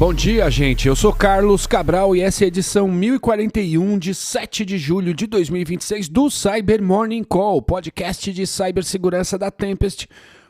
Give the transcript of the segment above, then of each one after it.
Bom dia, gente. Eu sou Carlos Cabral e essa é a edição 1041 de 7 de julho de 2026 do Cyber Morning Call, podcast de cibersegurança da Tempest,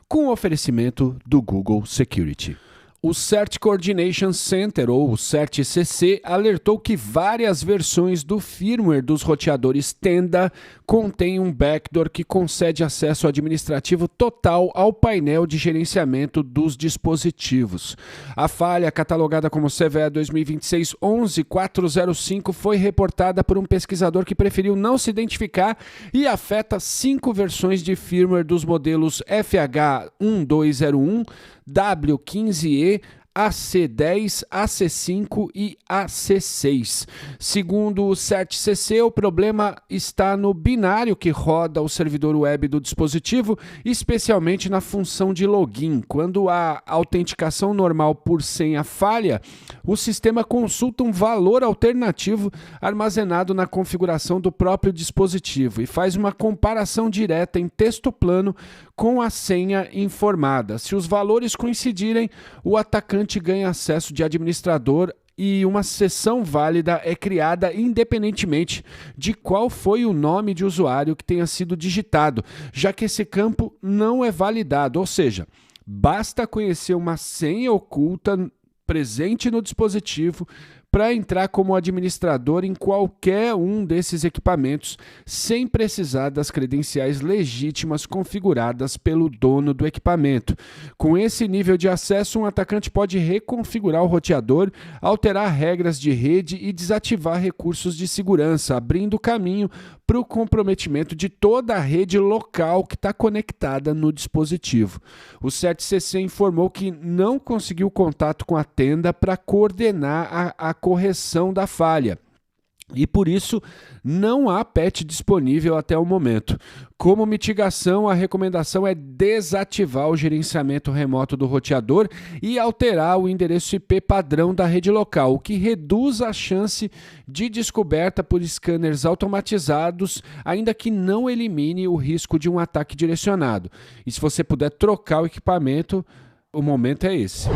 com oferecimento do Google Security. O Cert Coordination Center, ou o CERT-CC, alertou que várias versões do firmware dos roteadores Tenda contêm um backdoor que concede acesso administrativo total ao painel de gerenciamento dos dispositivos. A falha, catalogada como CVE 2026-11405, foi reportada por um pesquisador que preferiu não se identificar e afeta 5 versões de firmware dos modelos FH1201, W15E, AC10, AC5 e AC6. Segundo o CERT-CC, o problema está no binário que roda o servidor web do dispositivo, especialmente na função de login. Quando a autenticação normal por senha falha, o sistema consulta um valor alternativo armazenado na configuração do próprio dispositivo e faz uma comparação direta em texto plano com a senha informada. Se os valores coincidirem, o atacante ganha acesso de administrador e uma sessão válida é criada independentemente de qual foi o nome de usuário que tenha sido digitado, já que esse campo não é validado, ou seja, basta conhecer uma senha oculta presente no dispositivo para entrar como administrador em qualquer um desses equipamentos, sem precisar das credenciais legítimas configuradas pelo dono do equipamento. Com esse nível de acesso, um atacante pode reconfigurar o roteador, alterar regras de rede e desativar recursos de segurança, abrindo caminho para o comprometimento de toda a rede local que está conectada no dispositivo. O CERT-CC informou que não conseguiu contato com a Tenda para coordenar a correção da falha. E por isso não há patch disponível até o momento. Como mitigação, a recomendação é desativar o gerenciamento remoto do roteador e alterar o endereço IP padrão da rede local, o que reduz a chance de descoberta por scanners automatizados, ainda que não elimine o risco de um ataque direcionado. E se você puder trocar o equipamento, o momento é esse.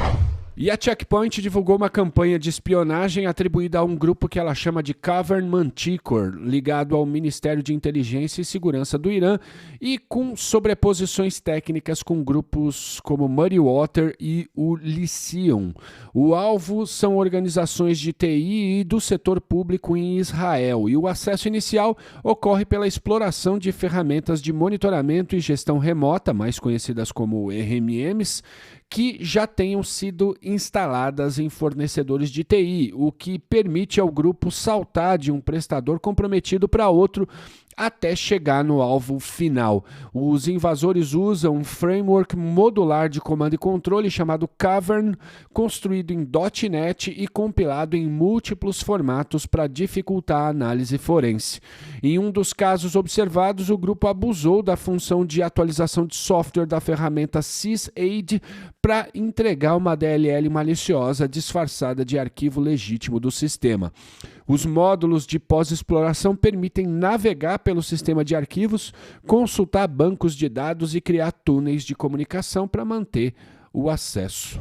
E a Check Point divulgou uma campanha de espionagem atribuída a um grupo que ela chama de Cavern Manticore, ligado ao Ministério de Inteligência e Segurança do Irã e com sobreposições técnicas com grupos como Muddy Water e o Lyceum. O alvo são organizações de TI e do setor público em Israel, e o acesso inicial ocorre pela exploração de ferramentas de monitoramento e gestão remota, mais conhecidas como RMMs, que já tenham sido instaladas em fornecedores de TI, o que permite ao grupo saltar de um prestador comprometido para outro até chegar no alvo final. Os invasores usam um framework modular de comando e controle chamado Cavern, construído em .NET e compilado em múltiplos formatos para dificultar a análise forense. Em um dos casos observados, o grupo abusou da função de atualização de software da ferramenta sysaid para entregar uma DLL maliciosa disfarçada de arquivo legítimo do sistema. Os módulos de pós-exploração permitem navegar pelo sistema de arquivos, consultar bancos de dados e criar túneis de comunicação para manter o acesso.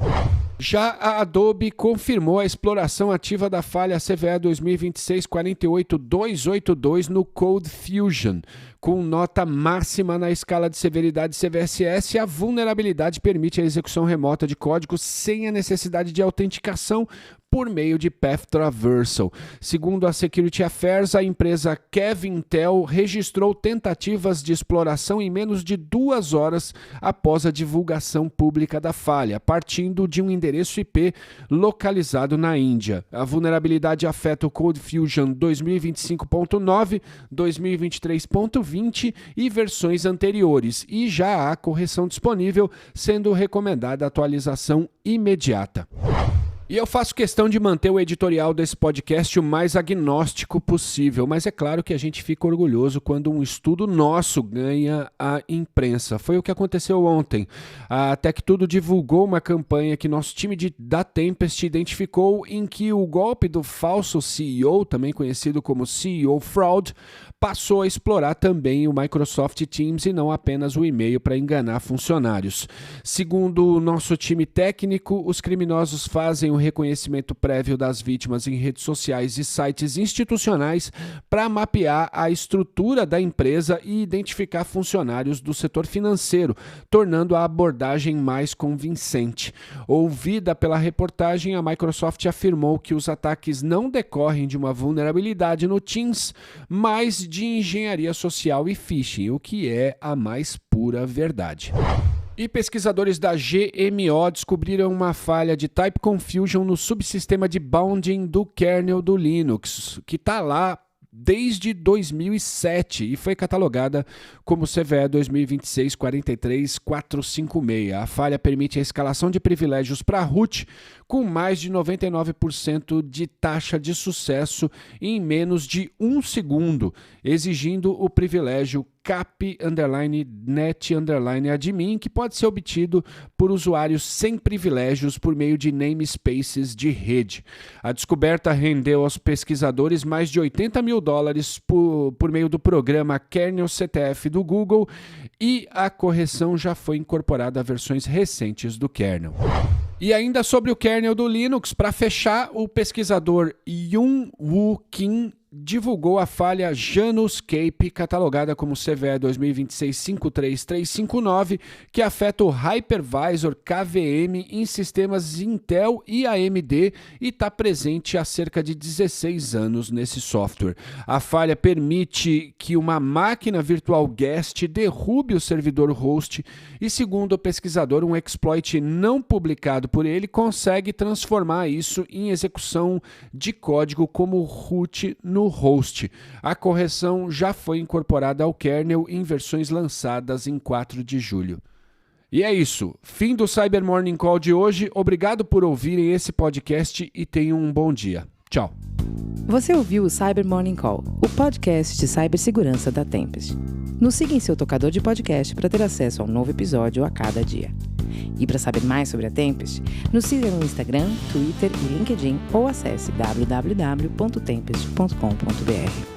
Já a Adobe confirmou a exploração ativa da falha CVE 2026-48282 no CodeFusion. Com nota máxima na escala de severidade CVSS, a vulnerabilidade permite a execução remota de código sem a necessidade de autenticação por meio de Path Traversal. Segundo a Security Affairs, a empresa Kevintel registrou tentativas de exploração em menos de 2 horas após a divulgação pública da falha, partindo de um endereço IP localizado na Índia. A vulnerabilidade afeta o CodeFusion 2025.9, 2023.20 e versões anteriores, e já há correção disponível, sendo recomendada a atualização imediata. E eu faço questão de manter o editorial desse podcast o mais agnóstico possível, mas é claro que a gente fica orgulhoso quando um estudo nosso ganha a imprensa. Foi o que aconteceu ontem. A TechTudo divulgou uma campanha que nosso time da Tempest identificou, em que o golpe do falso CEO, também conhecido como CEO Fraud, passou a explorar também o Microsoft Teams e não apenas o e-mail para enganar funcionários. Segundo o nosso time técnico, os criminosos fazem o reconhecimento prévio das vítimas em redes sociais e sites institucionais para mapear a estrutura da empresa e identificar funcionários do setor financeiro, tornando a abordagem mais convincente. Ouvida pela reportagem, a Microsoft afirmou que os ataques não decorrem de uma vulnerabilidade no Teams, mas de engenharia social e phishing, o que é a mais pura verdade. E pesquisadores da GMO descobriram uma falha de type confusion no subsistema de bounding do kernel do Linux, que está lá desde 2007 e foi catalogada como CVE 2026-43456. A falha permite a escalação de privilégios para root com mais de 99% de taxa de sucesso em menos de 1 segundo, exigindo o privilégio cap_net_admin, que pode ser obtido por usuários sem privilégios por meio de namespaces de rede. A descoberta rendeu aos pesquisadores mais de $80 mil por meio do programa Kernel CTF do Google, e a correção já foi incorporada a versões recentes do kernel. E ainda sobre o kernel do Linux, para fechar, o pesquisador Yoon-Woo Kim divulgou a falha Januscape, catalogada como CVE 2026-53359, que afeta o Hypervisor KVM em sistemas Intel e AMD e está presente há cerca de 16 anos nesse software. A falha permite que uma máquina virtual guest derrube o servidor host e, segundo o pesquisador, um exploit não publicado por ele consegue transformar isso em execução de código como root no host. A correção já foi incorporada ao kernel em versões lançadas em 4 de julho. E é isso. Fim do Cyber Morning Call de hoje. Obrigado por ouvirem esse podcast e tenham um bom dia. Tchau. Você ouviu o Cyber Morning Call, o podcast de cibersegurança da Tempest. Nos siga em seu tocador de podcast para ter acesso a um novo episódio a cada dia. E para saber mais sobre a Tempest, nos siga no Instagram, Twitter e LinkedIn ou acesse www.tempest.com.br.